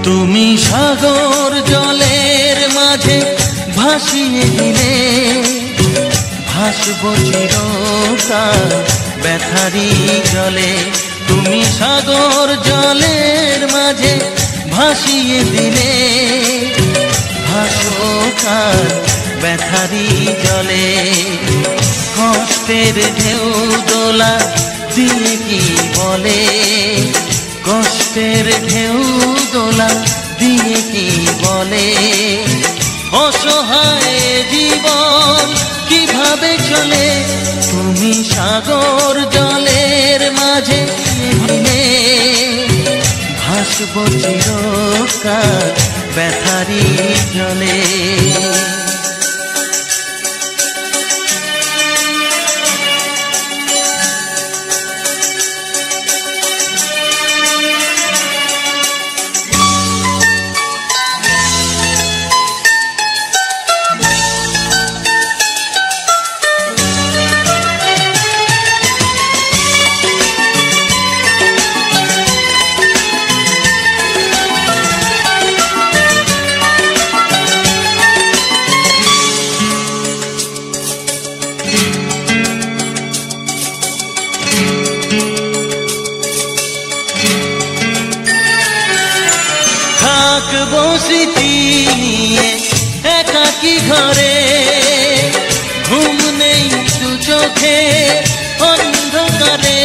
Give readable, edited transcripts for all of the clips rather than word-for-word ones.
তুমি সাগর জলের মাঝে ভাসিয়ে দিলে, ভাসব চিরকাল ব্যথারি জলে। তুমি সাগর জলের মাঝে ভাসিয়ে দিলে, ভাসব কাল ব্যথারি জলে। কষ্টের ঢেউ দোলা দিয়ে কি বলে, কষ্টের ঢেউ দোলা দিয়ে কি বলে। অসহায় জীবন কিভাবে চলে, তুমি সাগর জলের মাঝে ভিলে। ভাসব চিরকাল ব্যথারি জলে। থাকবো স্মৃতি নিয়ে একাকী ঘরে, ঘুম নেই দু চোখে অন্ধকারে।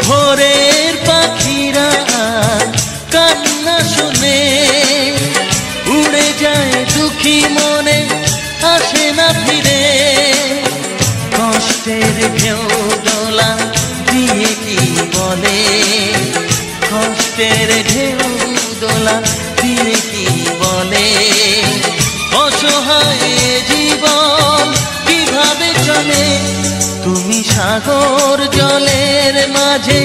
ভোরের পাখিরা কান্না শুনে, উড়ে যায় দুঃখী মনে আসে না ফিরে। কষ্টের ঢেউ দোলা দিয়ে কি বলে, কষ্টের ঢেউ দোলা দিয়ে কি বলে। অসহায় জীবন কিভাবে চলে, তুমি সাগর জলের মাঝে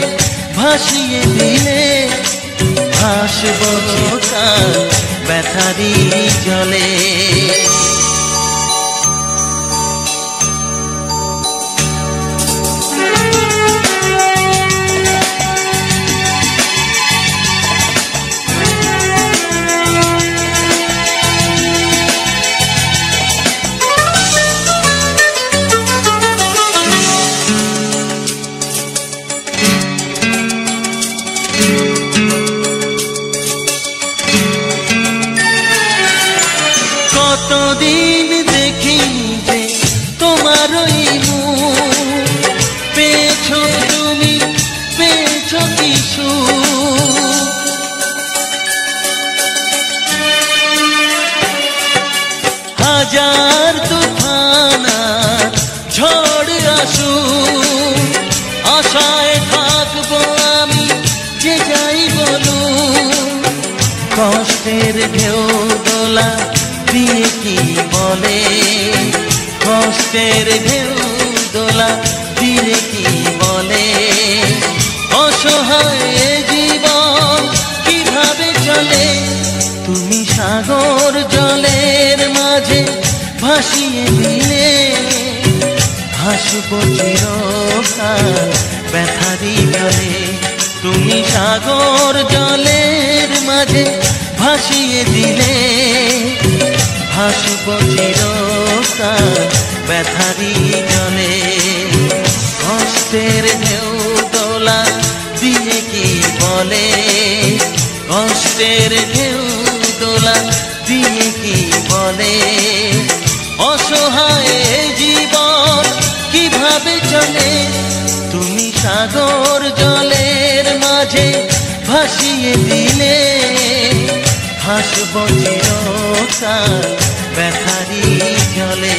ভাসিয়ে দিলে। ভাসব কাল ব্যথারি জলে। কতদিন দেখিনি যে তোমার ওই মুখ, পেয়েছো তুমি পেয়েছো কিছু। হাজার তুফান ঝড় আসু, আশায় থাকবো আমি যে যাই বলু। কষ্টের ঢেউ দোলা দিয়ে কি বলে, কষ্টের ঢেউ দোলা দিয়ে কি বলে। অসহায় জীবন কিভাবে চলে, তুমি সাগর জলের মাঝে ভাসিয়ে দিলে। ভাসব চিরকাল ব্যথারি জলে, তুমি সাগর জলের মাঝে ভাসিয়ে দিলে। ভাসব চিরকাল ব্যথারি জলে। কষ্টের ঢেউ দোলা দিয়ে কি বলে, কষ্টের ঢেউ দোলা দিয়ে কি বলে। অসহায় জীবন কিভাবে চলে, তুমি সাগর জলের মাঝে ভাসিয়ে দিলে। হাসব চিরকাল ব্যথারি জলে।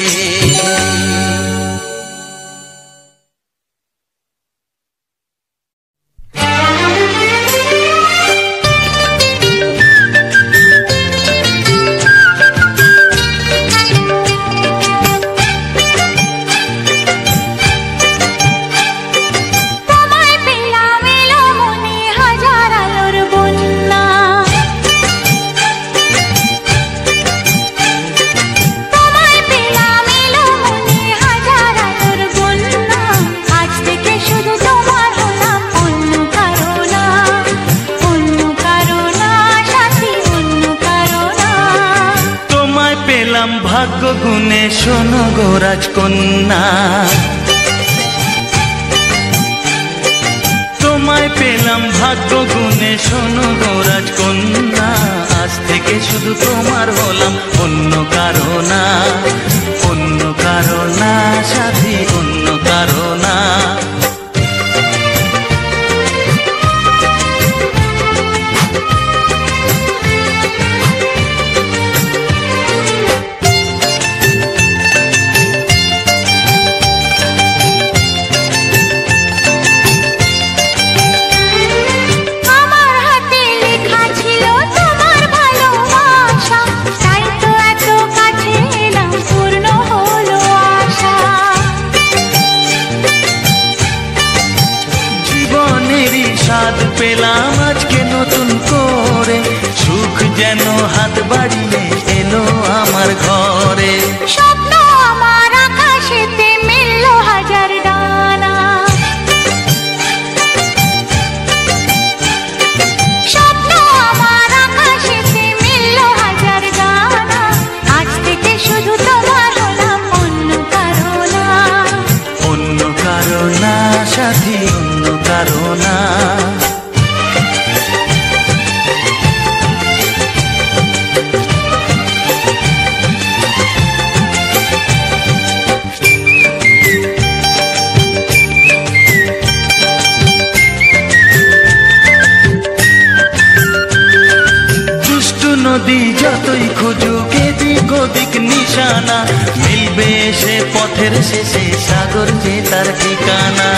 ভাগ্য গুণে শোনো গো রাজকন্যা, তোমায় পেলাম ভাগ্য গুণে শোনো গো রাজকন্যা। আজ থেকে শুধু তোমার হলাম, অন্য কারো না, অন্য কারো না সাথী, অন্য কারো না। স্বাদ পেলাম আজকে নতুন করে, সুখ যেন হাত বাড়িয়ে এলো আমার ঘরে। স্বপ্ন আমার আকাশেতে মিলল হাজার ডানা, স্বপ্ন আমার আকাশেতে মিলল হাজার ডানা। আজ থেকে শুধু তোমার হলাম, অন্য কারো না, অন্য কারো না সাথী, অন্য কারো না। নদী যতই খুঁজুক এদিক ওদিক নিশানা, মিলবে সে পথের শেষে সাগর যে তার ঠিকানা।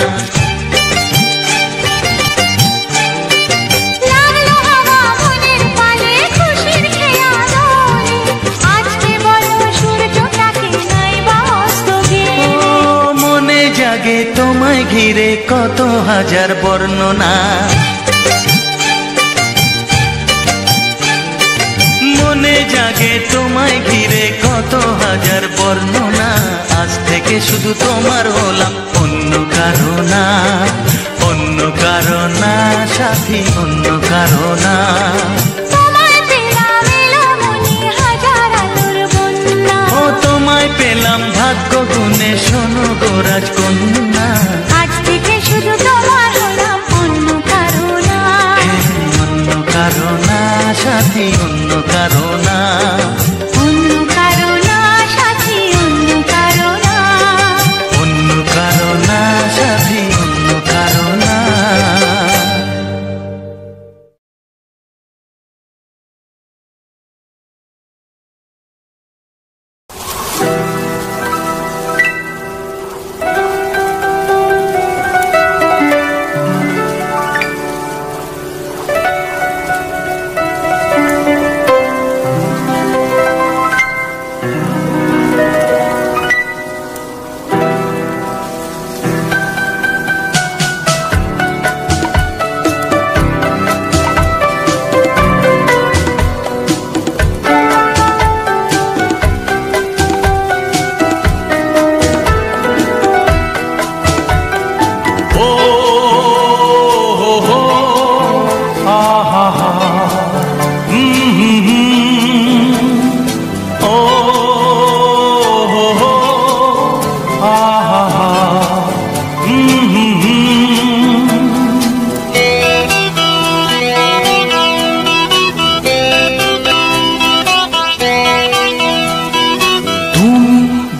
মনে জাগে তোমায় ঘিরে কত হাজার বর্ণনা, মনে জাগে তোমায় ঘিরে কত হাজার বর্ণনা। আজ থেকে শুধু তোমার হলাম, অন্য কারো না, অন্য কারো না সাথী, অন্য কারো না। ও তোমায় পেলাম ভাগ্য গুণে শোনো গো রাজকন্যা। আজ থেকে শুধু তোমার হলাম, অন্য কারো না, অন্য কারো না সাথী, অন্য কারো না, অন্য কারো না সাথী, অন্য কারো না, অন্য কারো না সাথী, অন্য কারো না।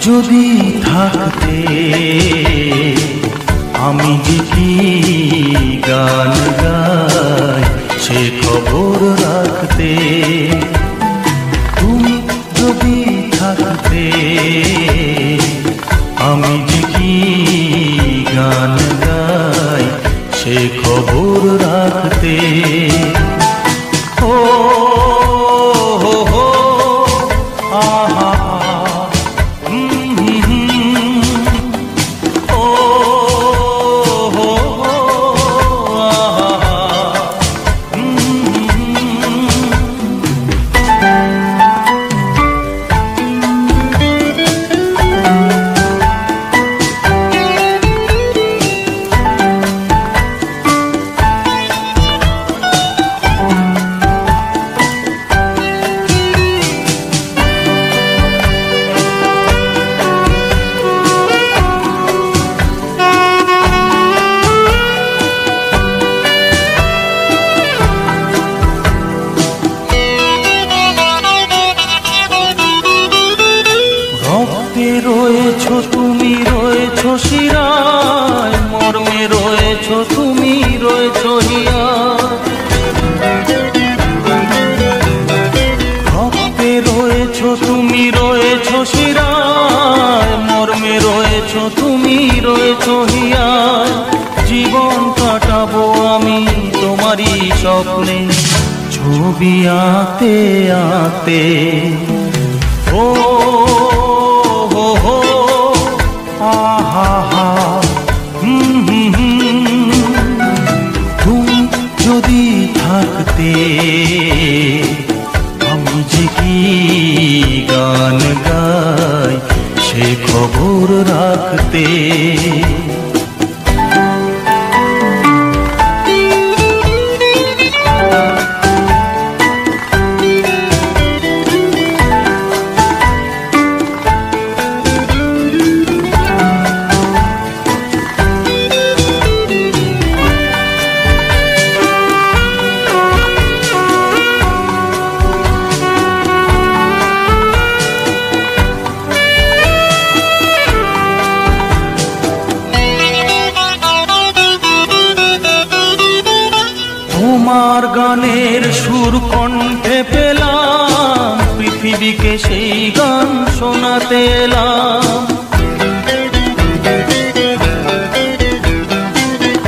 যদি থাকতে আমি যে কি গান গাই সে খবর রাখতে। ছবি আঁতে আঁতে ও হো হো আহা হা তুমি যদি থাকতে আমি যে কি গান গাই সে খবর রাখতে। তোমার গানের সুর কণ্ঠে পেলাম, পৃথিবীকে সেই গান শোনাতে এলাম।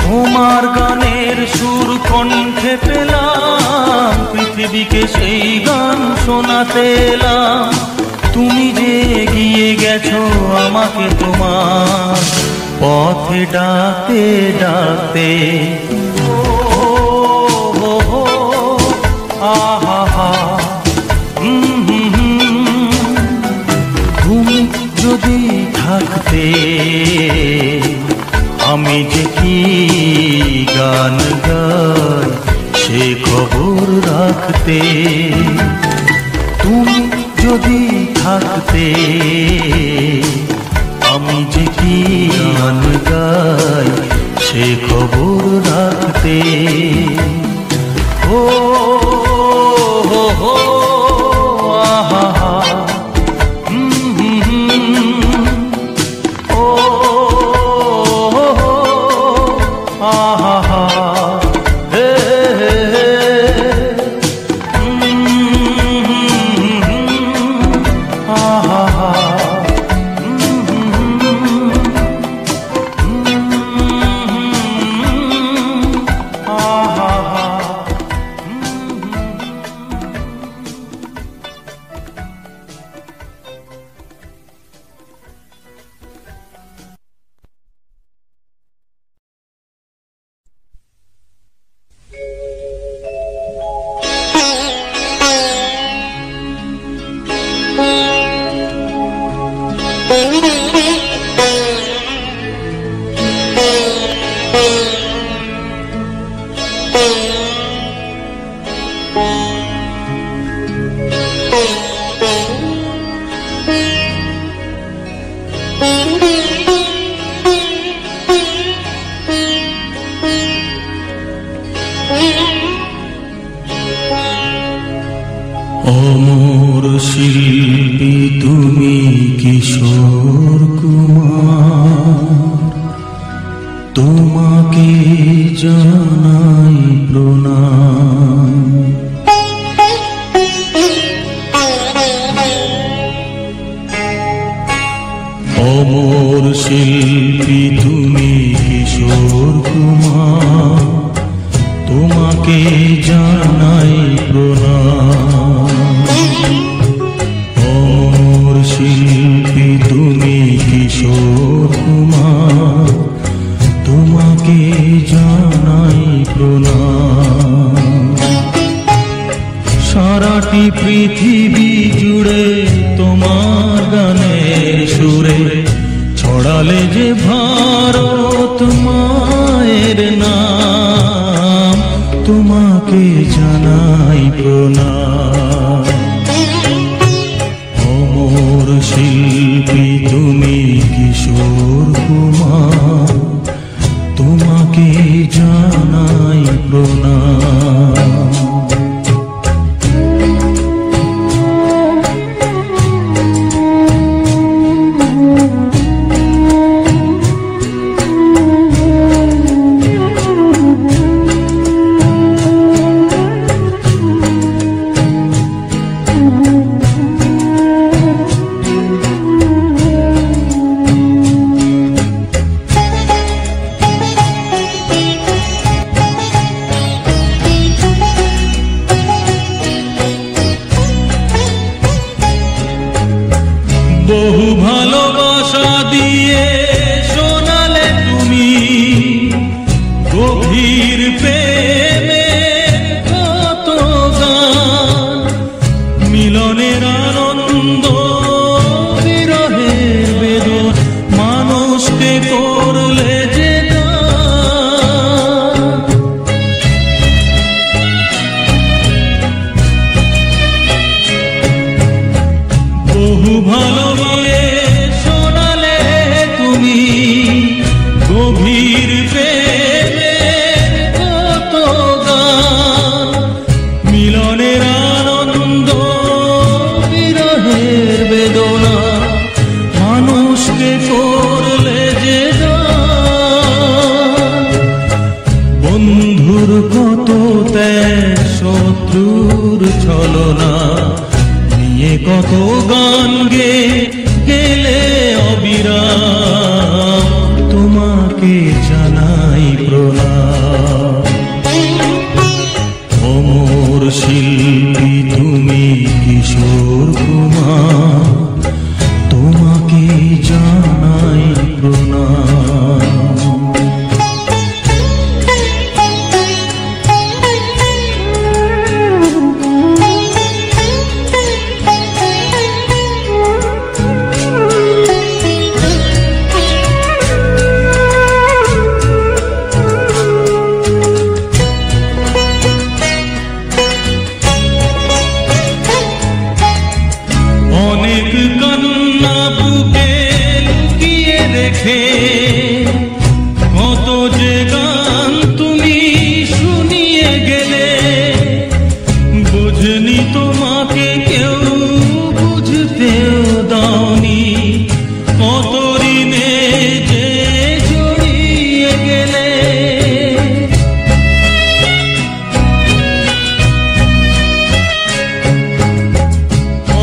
তোমার গানের সুর কণ্ঠে পেলাম, পৃথিবীকে সেই গান শোনাতে এলাম। তুমি যে এগিয়ে গেছো আমাকে তোমার পথে ডাকতে ডাকতে। তুমি যদি থাকতে আমি যে কি গান গাই সে খবর রাখতে। তুমি যদি থাকতে আমি যে কি গান গাই সে খবর রাখতে। ও হো হো আহা হা ও হো হো আহা হা হে হে আহা হা অমর শিল্পী তুমি কিশোর কুমার, তোমাকে জানাই প্রণাম। অমর শিল্পী তুমি কিশোর কুমার, তোমাকে জানাই প্রণাম। অমর শিল্পী তুমি কিশোর কুমার, তোমাকে জানাই প্রণাম। সারাটি পৃথিবী জুড়ে তোমার গানের সুরে ছড়ালে যে ভারত মায়ের নাম, তোমাকে জানাই প্রণাম। অমর শিল্পী তুমি কিশোর কুমার, তোমাকে জানাই প্রণাম। বহু ভালোবাসা দিয়ে শোনালে তুমি গভীর প্রেমে কত গান, মিলনের আনন্দ বিরহের বেদন, মানুষকে করলে যে বহু ভালোবাসে শোনালে তুমি গভীর প্রেমে কত গান, মিলনের আনন্দ বিরহের বেদনা, মানুষকে করলে যে বন্ধুর কত ত্যাগ, শত্রুর ছলনা নিয়ে কত গান গেলে অবিরাম, তোমাকে জানাই প্রণাম। অমর শিল্পী তুমি কিশোর কুমার, তোমাকে জানাই প্রণাম। অনেক কান্না বুকে লুকিয়ে রেখে কত যে গান তুমি শুনিয়ে গেলে, বুঝনি তোমাকে কেউ বুঝতেও দাওনি, কত ঋণে যে জড়িয়ে গেলে।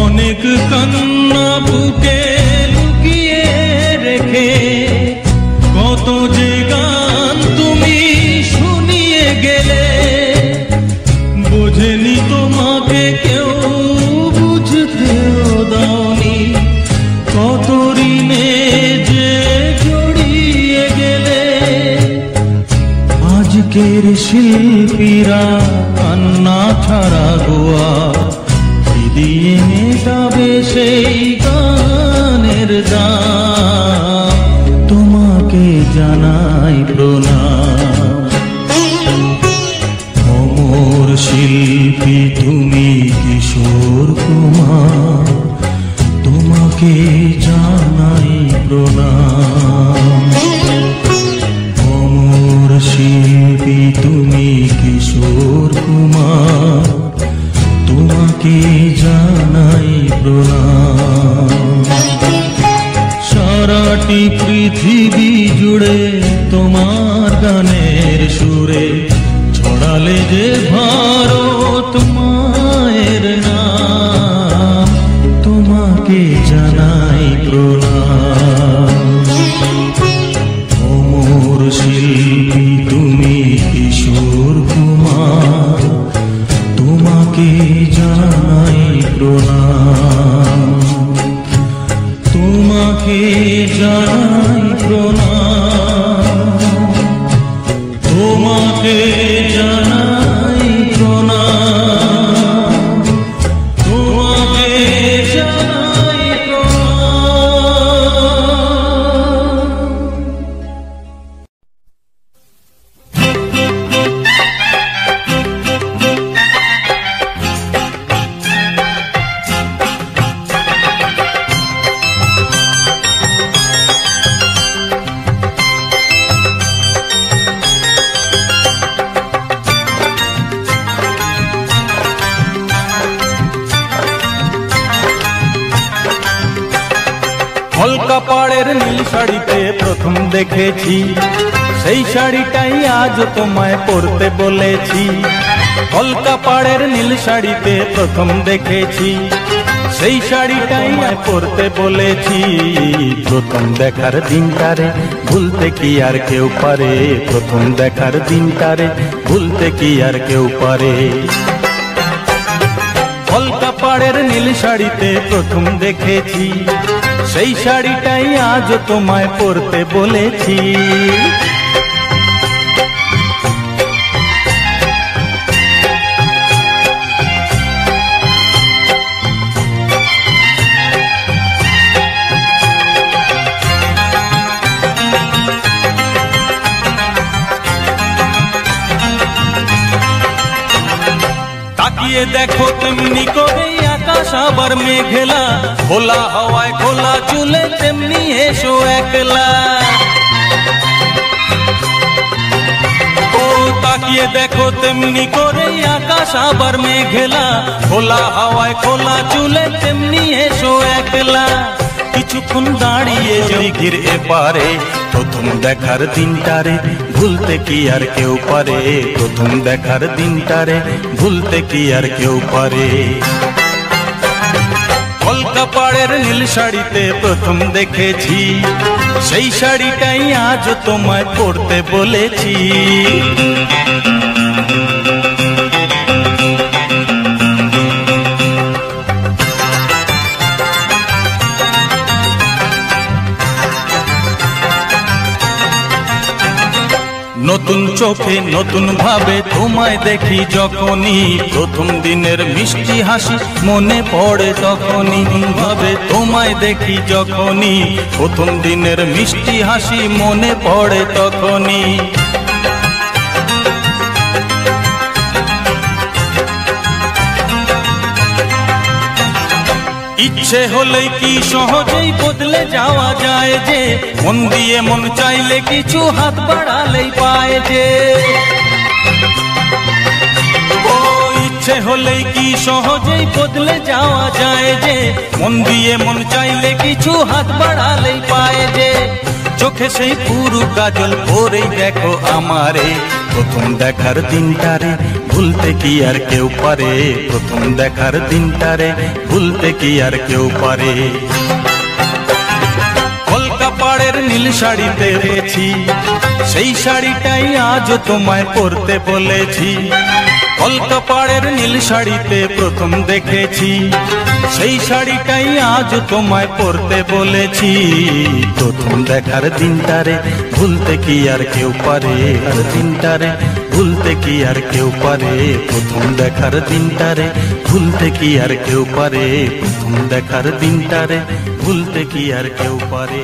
অনেক কান্না বুকে লুকিয়ে রেখে কত যে গান তুমি শুনিয়ে গেলে, বুঝেনি তোমাকে কেউ বুঝতেও দাওনি, কত ঋণে যে জড়িয়ে গেলে। আজকের শিল্পীরা কান্না ছাড়া গোয়া দিয়ে মেটাবে সেই গানের দাম, তোমাকে জানাই প্রণাম। অমর শিল্পী তুমি কিশোর কুমার, তোমাকে জানাই প্রণাম। অমর শিল্পী তুমি কিশোর কুমার, তোমাকে জানাই প্রণাম। সারাটি পৃথিবী জুড়ে তোমার গানের সুরে ছড়ালে যে ভারত মায়ের নাম, তোমাকে জানাই প্রণাম। অমর শিল্পী তুমি কিশোর কুমার, তোমাকে জানাই প্রণাম। তোমাকে জানাই প্রণাম। তোমাকে জানাই প্রণাম। তোমাকে জানাই কলকাপাড়ের নীল শাড়িতে প্রথম দেখেছি, সেই শাড়িটাই আজ তোমায় পরতে বলেছি। কলকাপাড়ের নীল শাড়িতে প্রথম দেখেছি, সেই শাড়িটাই আমায় পরতে বলেছি। প্রথম দেখার দিনটারে ভুলতে কি আর কেউ পারে, প্রথম দেখার দিনটারে ভুলতে কি আর কেউ পারে। কলকাপাড়ের নীল শাড়িতে প্রথম দেখেছি, সেই শাড়িটাই আজ তোমায় পরতে বলেছি। তাকিয়ে দেখো তেমনি করে আকাশ আবার মেঘলা, খোলা হাওয়ায় খোলা চুলে তেমনি এসো একলা। ও তাকিয়ে দেখো তেমনি করে আকাশ আবার মেঘলা, খোলা হাওয়ায় খোলা চুলে তেমনি এসো একলা। কিছুক্ষণ দাঁড়িয়ে দিঘির এপারে, প্রথম দেখার দিনটারে ভুলতে কি আর কেউ পারে, প্রথম দেখার দিনটারে ভুলতে কি আর কেউ পারে। কলকা পাড়ের নীল শাড়িতে প্রথম দেখেছি, সেই শাড়িটাই আজ তোমায় পরতে বলেছি। নতুন চোখে নতুন ভাবে তোমায় দেখি যখনই, প্রথম দিনের মিষ্টি হাসি মনে পড়ে তখনই। ভাবে তোমায় দেখি যখনই, প্রথম দিনের মিষ্টি হাসি মনে পড়ে তখনই। ইচ্ছে হলেই কি সহজেই বদলে যাওয়া যায় যে, মন দিয়ে মন চাইলে কিছু হাত বাড়ালেই পায় যে। ও ইচ্ছে হলেই কি সহজেই বদলে যাওয়া যায় যে, মন দিয়ে মন চাইলে কিছু হাত বাড়ালেই পায় যে। চোখে সেই পুরু কাজল পরেই দেখো আমারে, প্রথম দেখার দিনটারে ভুলতে কি আর কেউ পারে, প্রথম দেখার দিনটারে ভুলতে কি আর কেউ পারে। কলকা পাড়ের নীল শাড়িতে পেয়েছি, সেই শাড়িটাই আজ তোমায় পরতে বলেছি। কলকা পাড়ের নীল শাড়িতে প্রথম দেখেছি, সেই শাড়িটাই আজ তোমায় পরতে বলেছি। প্রথম দেখার দিনটারে ভুলতে কি আর কেউ পারে, আর দিনটারে ভুলতে কি আর কেউ পারে, প্রথম দেখার দিনটারে ভুলতে কি আর কেউ পারে, প্রথম দেখার দিনটারে ভুলতে কি আর কেউ পারে।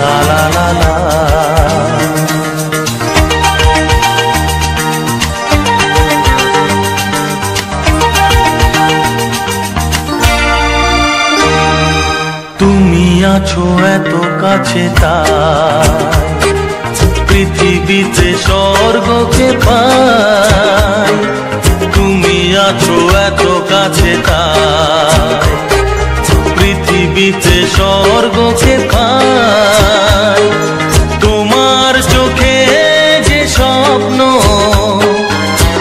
La la la la, তুমি আছো এত কাছে তাই পৃথিবীতে স্বর্গকে পাই। তুমি আছো এত কাছে তাই পৃথিবীতে স্বর্গকে পাই। তোমার চোখে যে স্বপ্ন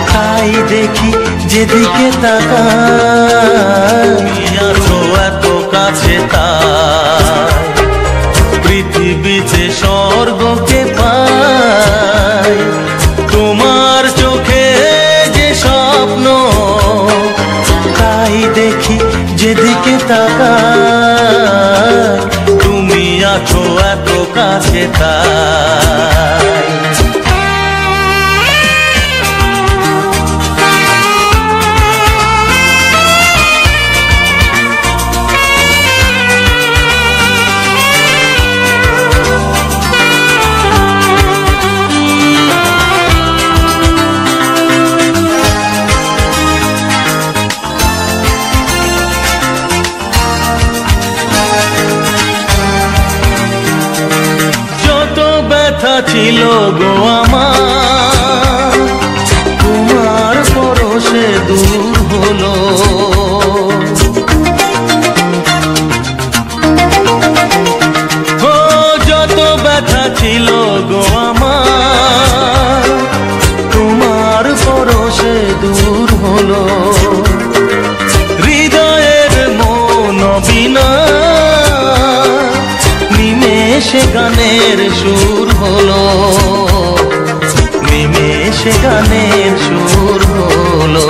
তাই দেখি যেদিকে তাকাই। তুমি আছো এত কাছে তাই পৃথিবীতে স্বর্গকে পাই। তোমার চোখে যে স্বপ্ন তাই দেখি যেদিকে তাকাই। তুমি আছো এত কাছে তাই। ছিল গো আমার, তোমার পরশে দূর হলো। ও যত ব্যথা ছিল গো আমার, তোমার পরশে দূর হলো। হৃদয়ের মন বিনা নিমেষে গানের সুর হলো, নিমেষে গানের সুর হলো।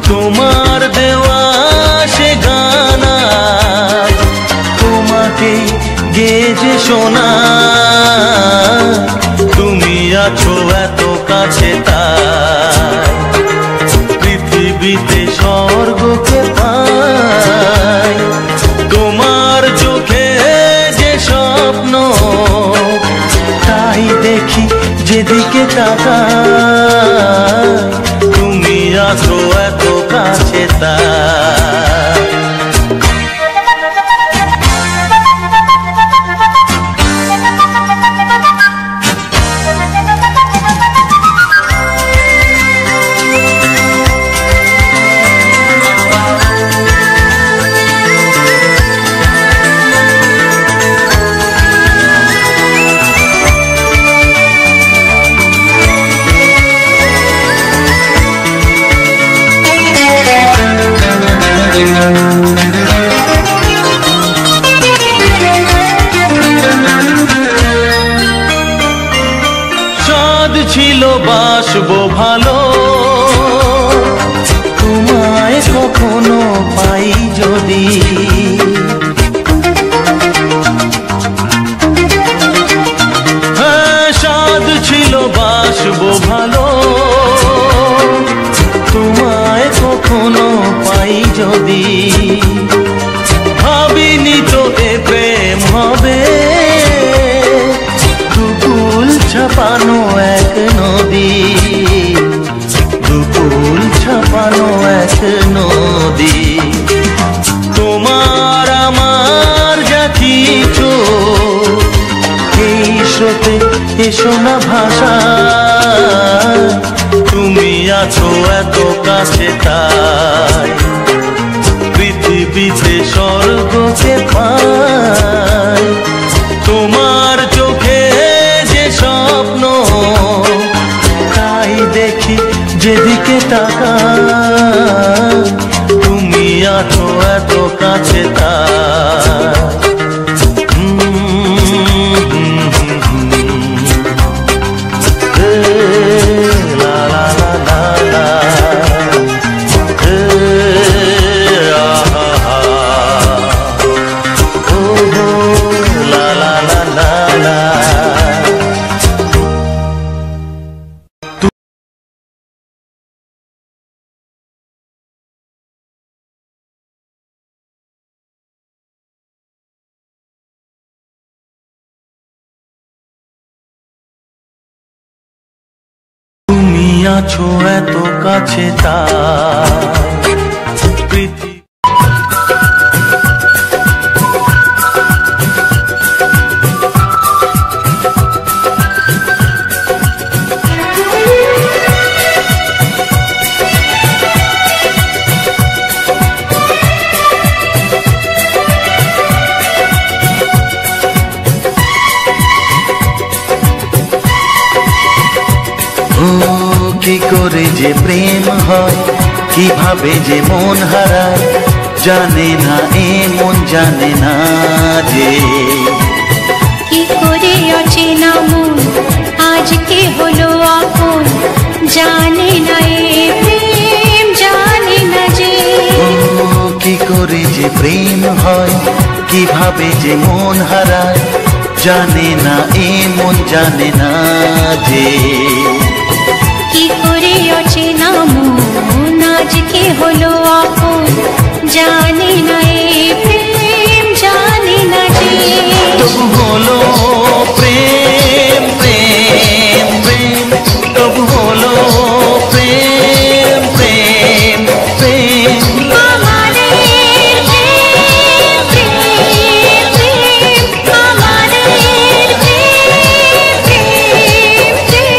তোমার দেওয়া সে গানা তোমাকে গেয়ে যে শোনা, তুমি আছো এত কাছে তাই পৃথিবীতে স্বর্গকে পাই। তোমার চোখে যে স্বপ্ন তাই দেখি যেদিকে তাকাই, তুমি আছো এত কাছে তাই। ছিল বাসবো ভালো, তোমায় কখনো পাই যদি। হ্যাঁ, সাধ ছিল বাসবো ভালো, তোমায় কখনো পাই যদি। ভাবিনি তো এ প্রেম হবে, দুকুল ছাপানো এক নদী, দুকুল ছাপানো এক নদী। তোমার আমার যা কিছু এই স্রোতে এসো না ভাষা, তুমি আছো এত কাছে তাই পৃথিবীতে স্বর্গকে পাই। তোমার চোখে যে স্বপ্ন তাই দেখি যেদিকে তাকাই, তুমি আছো এত কাছে তাই। লা লা লা লা লা, লা লা লা লা লা। তুমি আছো এত কাছে তাই পৃথিবী। কি করে যে প্রেম হয়, কিভাবে যে মন হারায়, জানে না এ মন জানে না যে। কি করে অচেনা মন আজকে হলো আপন, জানে না এ প্রেম জানে না যে। কি করে যে প্রেম হয়, কিভাবে যে মন হারায়, জানে না এ মন জানে না যে। কি করে অচেনা মন আজকে হলো আপন, জানে না এ প্রেম জানে না যে। তবু হলো প্রেম প্রেম প্রেম, তবু হলো প্রেম প্রেম প্রেম। আমাদের প্রেম প্রেম প্রেম, আমাদের প্রেম প্রেম প্রেম।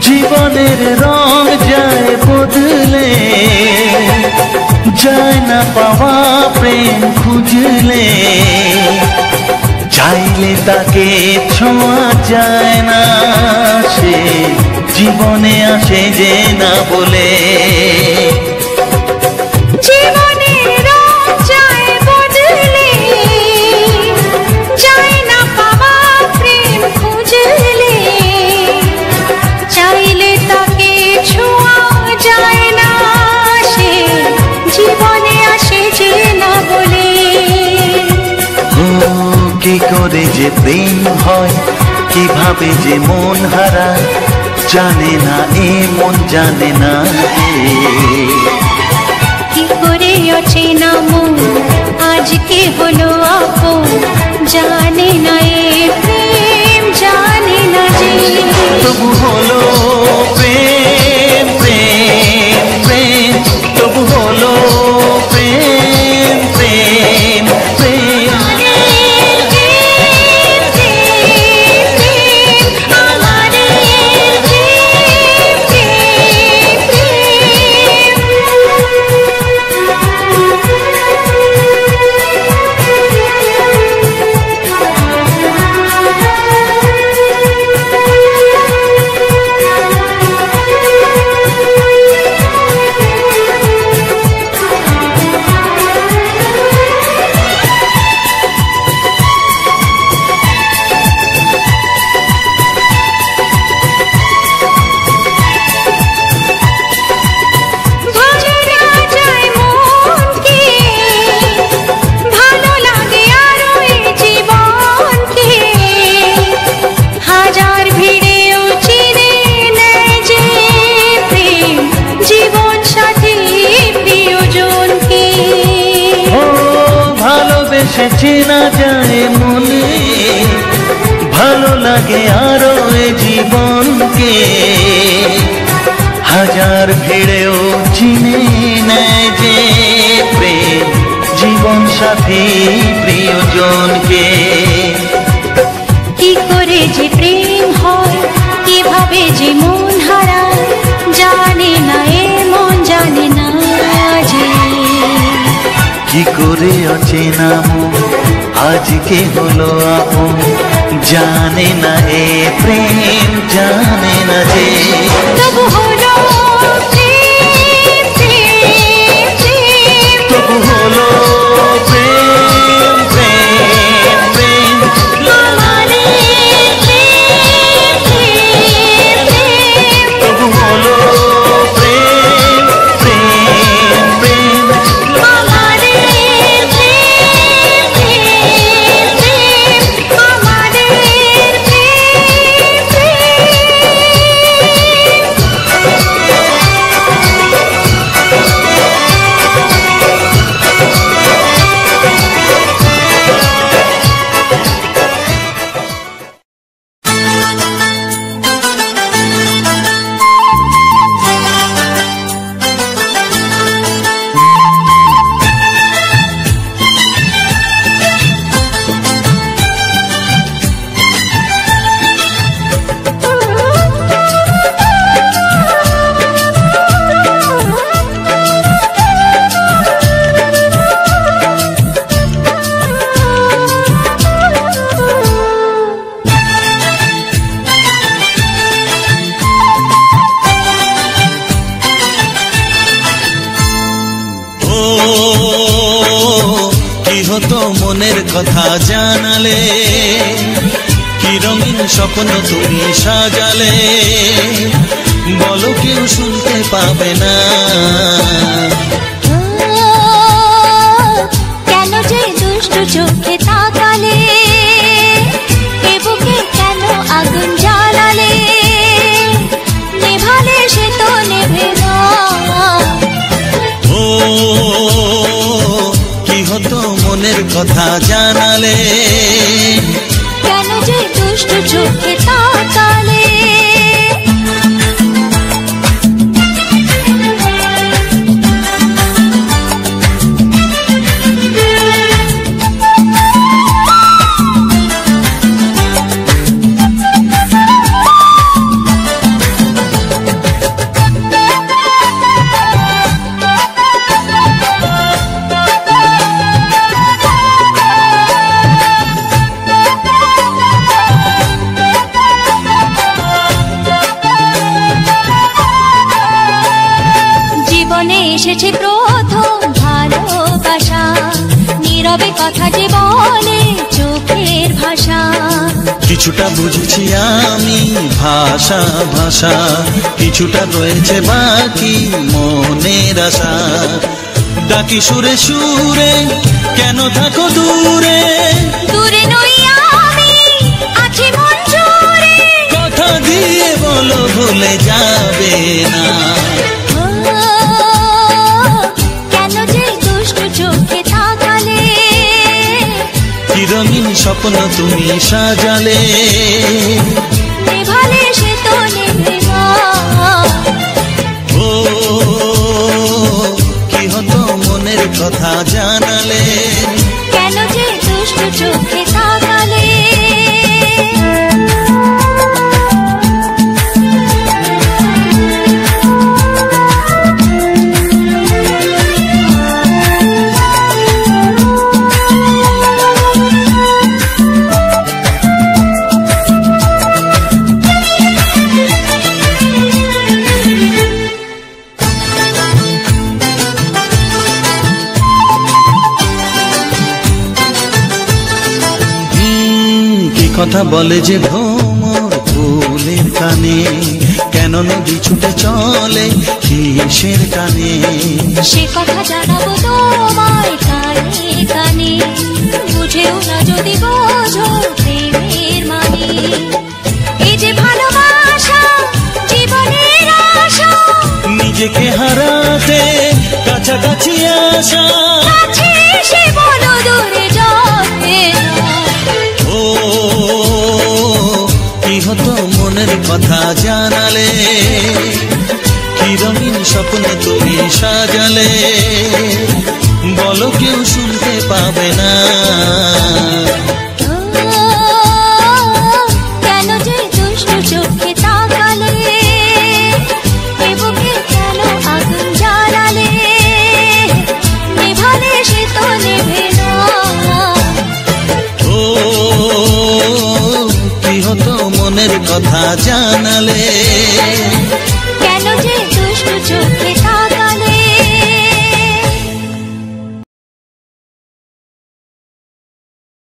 জীবনের রং যায় বদলে যায় না পাওয়া প্রেম খুঁজলে, চাইলে তাকে ছোঁয়া যায় না, সে জীবনে আসে যে না বলে। জীবনের রং যায় বদলে, যায় না পাওয়া প্রেম খুঁজলে, চাইলে তাকে ছোঁয়া যায় না, সে জীবনে আসে যে না বলে। ও কি করে যে প্রেম হয়, কিভাবে যে মন হারায়, জানে না এ মন জানে না। কি করে অচেনা মন আজকে হলো আপন, জানে না এ প্রেম জানে না যে। তবু হলো প্রেম প্রেম প্রেম, তবু হলো প্রেম প্রেম প্রেম। সে চেনা যায় মনে, ভালো লাগে আরো এ জীবনকে, হাজার ভিড়েও চিনে নেয় যে প্রেম জীবন সাথী প্রিয়জনকে। কি করে যে প্রেম হয়, কিভাবে যে মন হারায়, জানে না এ মন জানে না যে। কি করে অচেনা মন আজকে হলো আপন, জানে না এ প্রেম জানে না যে। তবু হলো প্রেম প্রেম প্রেম, তবু হলো প্রেম প্রেম প্রেম। আমাদের প্রেম প্রেম প্রেম, তবু হলো প্রেম প্রেম প্রেম। আমাদের প্রেম প্রেম প্রেম, আমাদের প্রেম হতো মনের কথা জানালে, কি রঙিন স্বপ্ন তুমি সাজালে, বলো কেউ শুনতে পাবে না। কেন যে দুষ্ট চোখে তাকালে, এ বুকে কেন আগুন জ্বালালে, নেভালে সে তো নেভে না। ও কি হতো মনের কথা জানালে, কেন যে দুষ্ট চোখে তাকালে। জীবনে এসেছে প্রথম ভালোবাসা, নীরবে কথা যে বলে চোখের ভাষা। কিছুটা বুঝেছি আমি ভাষা ভাষা, কিছুটা রয়েছে বাকি মনের আশা। ডাকি সুরে সুরে কেন থাকো দূরে, দূরে নই আমি আছি মন জুড়ে, কথা দিয়ে বলো ভুলে যাবে না। কেন যে দুষ্টু চোখে তাকালে, কি রঙিন স্বপ্ন তুমি সাজালে, নেভালে সে তো নেবে না। ও কি হতো মনের কথা জানালে, কেন যে দুষ্টু চোখে তাকালে। কথা বলে যে ভ্রমর ফুলের কানে, কেন নদী ছুটে চলে কিসের কানে। সে কথা জানাবো তোমায় কানে কানে, বুঝেও না যদি বোঝো প্রেমের মানে। এই যে ভালোবাসা জীবনের আশা, নিজেকে হারাতে কাছাকাছি আসা, কাছে এসে বলো দূরে যাবে না। ও কি হতো মনের কথা জানালে, কি রঙিন স্বপ্ন তুমি সাজালে, বলো কেউ শুনতে পাবে না। কেন যে দুষ্টু চোখে তাকালে, এ বুকে কেন আগুন জ্বালালে, নেভালে সে তো নেবে না। ও কি হতো মনের কথা জানালে,